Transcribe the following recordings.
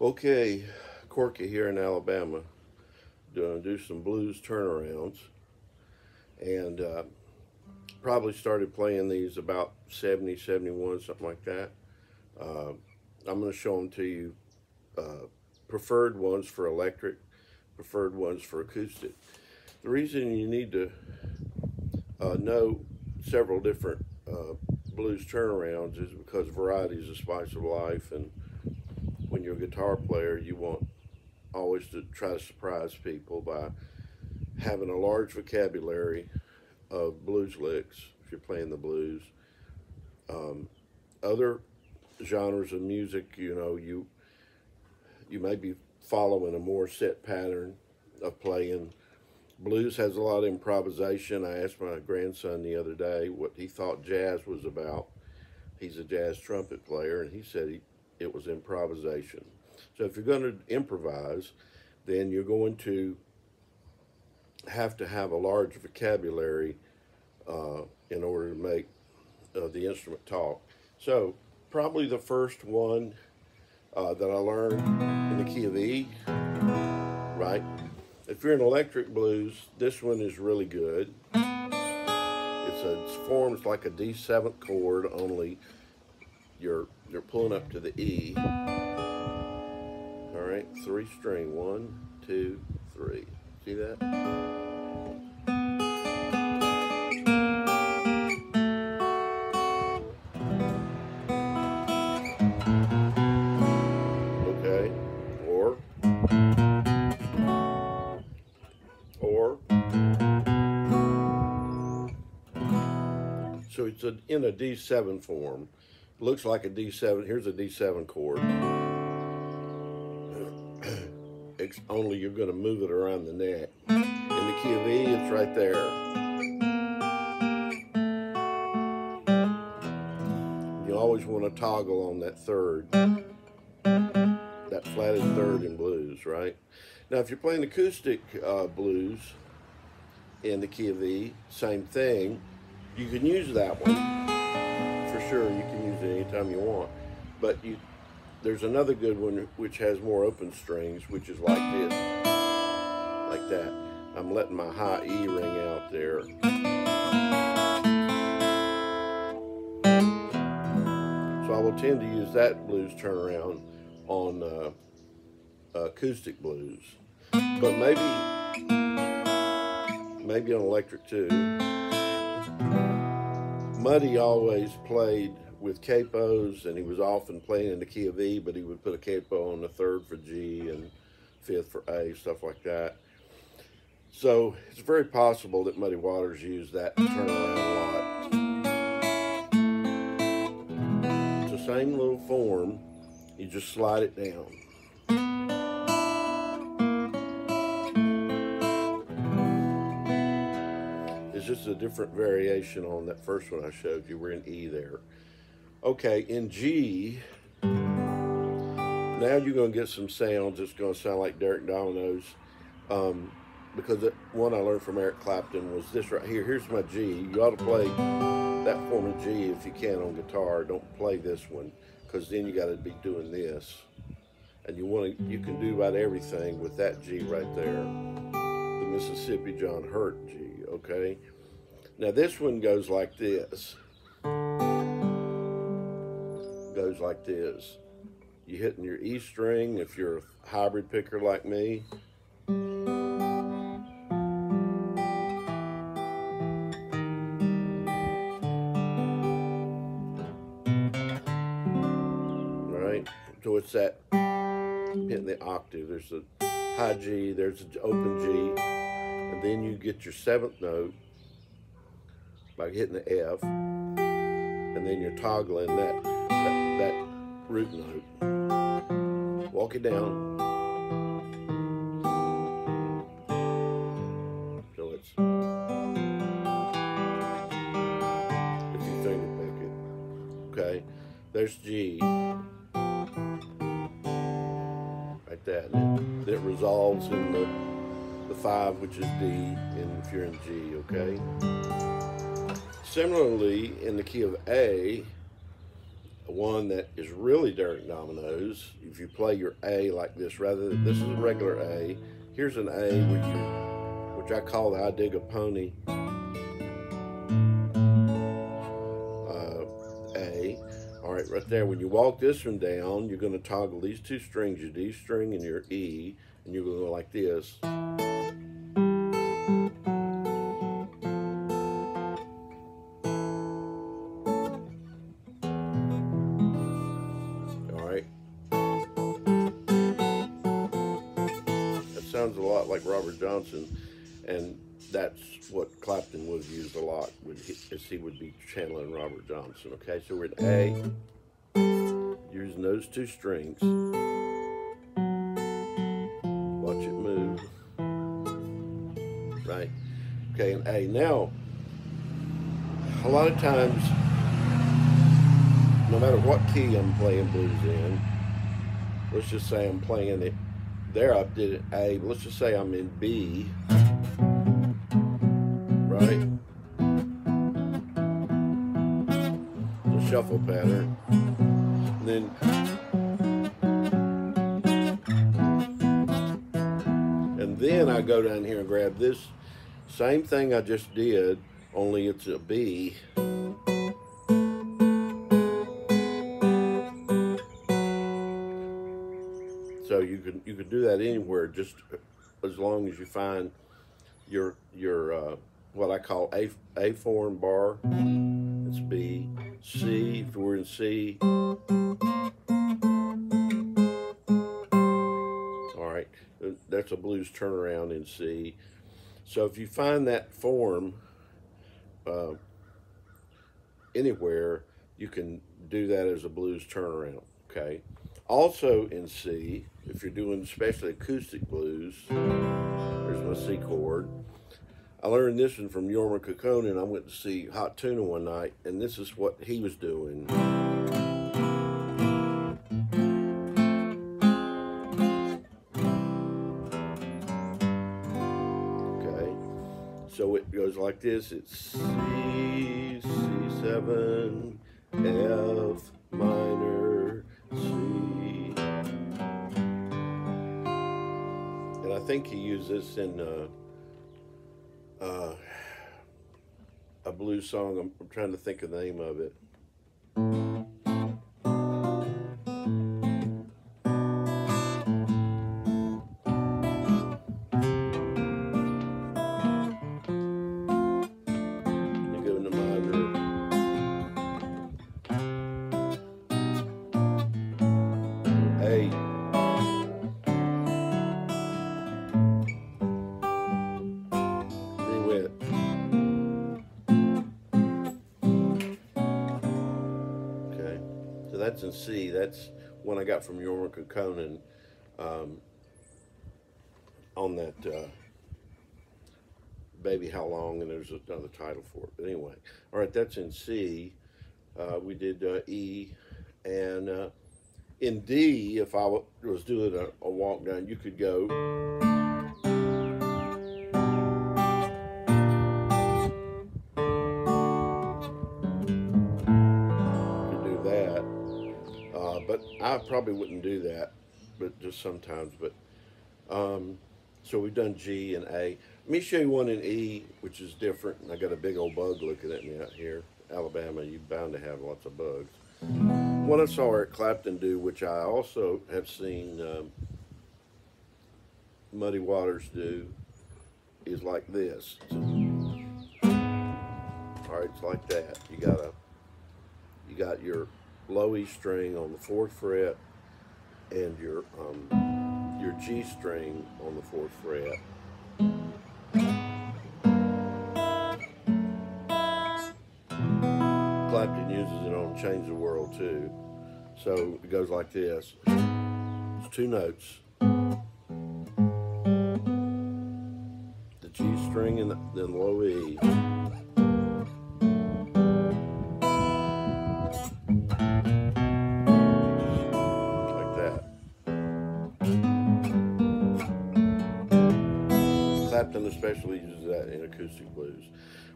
Okay, Corky here in Alabama, gonna do some blues turnarounds, and probably started playing these about 70, 71, something like that. Uh, I'm gonna show them to you, preferred ones for electric, preferred ones for acoustic. The reason you need to know several different blues turnarounds is because variety is the spice of life, and when you're a guitar player, you want always to try to surprise people by having a large vocabulary of blues licks if you're playing the blues. Other genres of music, you may be following a more set pattern of playing. Blues has a lot of improvisation. I asked my grandson the other day what he thought jazz was about. He's a jazz trumpet player, and he said it was improvisation. So if you're going to improvise, then you're going to have a large vocabulary in order to make the instrument talk. So probably the first one that I learned in the key of E, right? If you're in electric blues, this one is really good. It forms like a D7 chord, only you're pulling up to the E. All right, 3-string, 1, 2, 3. See that? Okay, or so it's in a D7 form. Looks like a D7. Here's a D7 chord. Only you're going to move it around the neck. In the key of E, it's right there. You always want to toggle on that third, that flatted third in blues, right? Now, if you're playing acoustic blues in the key of E, same thing. You can use that one for sure. You can use it anytime you want, but there's another good one which has more open strings, which is like this, like that. I'm letting my high E ring out there. So I will tend to use that blues turnaround on acoustic blues, but maybe on electric too. Muddy always played with capos, and he was often playing in the key of E, but he would put a capo on the third for G and fifth for A, stuff like that. So it's very possible that Muddy Waters used that turnaround a lot. It's the same little form, you just slide it down. It's just a different variation on that first one I showed you. We're in E there. Okay, in G, now you're going to get some sounds. It's going to sound like Derek Domino's, because the one I learned from Eric Clapton was this right here. Here's my G. You ought to play that form of G if you can on guitar. Don't play this one, because then you got to be doing this. And you can do about everything with that G right there. The Mississippi John Hurt G, okay? Now this one goes like this. Goes like this. You're hitting your E string if you're a hybrid picker like me. Right? So it's that hitting the octave. There's a high G, there's an open G, and then you get your seventh note by hitting the F, and then you're toggling that root note. Walk it down. So it's, if you finger pick it. Okay, there's G. Like that. And it resolves in the 5, which is D, and if you're in G, okay? Similarly, in the key of A, one that is really Derek Dominoes. If you play your A like this, rather than this is a regular A, here's an A which I call the I Dig a Pony A. All right, right there. When you walk this one down, you're going to toggle these two strings, your D string and your E, and you're going to go like this. All right. That sounds a lot like Robert Johnson, and that's what Clapton would have used a lot, as he would be channeling Robert Johnson. Okay, so we're at A, using those two strings. Watch it move. Right. Okay, and A. Now, a lot of times, no matter what key I'm playing blues in, let's just say I'm playing it, there I did it A, but let's just say I'm in B, right? The shuffle pattern. And then I go down here and grab this same thing I just did, only it's a B. So you could do that anywhere, just as long as you find your what I call A form bar. It's B, C. If we're in C. All right, that's a blues turnaround in C. So if you find that form anywhere, you can do that as a blues turnaround. Okay. Also in C, if you're doing especially acoustic blues, there's my C chord. I learned this one from Jorma Kaukonen. I went to see Hot Tuna one night, and this is what he was doing. Okay, so it goes like this. It's C, C7, F minor, C. And I think he used this in a blues song. I'm trying to think of the name of it. Let me go into minor. A. Then went. Okay, so that's in C. That's one I got from Jorma Kaukonen on that Baby How Long, and there's another title for it. But anyway, all right, that's in C. We did E, and in D, if I was doing a walk down, you could go. You could do that, but I probably wouldn't do that, but just sometimes. But so we've done G and A. Let me show you one in E, which is different. I got a big old bug looking at me out here. Alabama, you're bound to have lots of bugs. What I saw Eric Clapton do, which I also have seen Muddy Waters do, is like this. All right, it's like that. You got your low E string on the 4th fret and your G string on the 4th fret. Clapton uses it on Change the World too. So it goes like this. It's 2 notes. The G string and then low E. Like that. Clapton especially uses that in acoustic blues.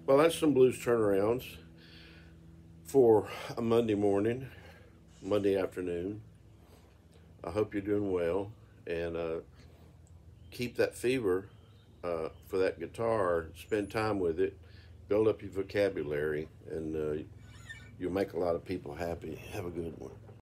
Well, that's some blues turnarounds for a Monday morning. Monday afternoon. I hope you're doing well, and keep that fever for that guitar. Spend time with it, build up your vocabulary, and you'll make a lot of people happy. Have a good one.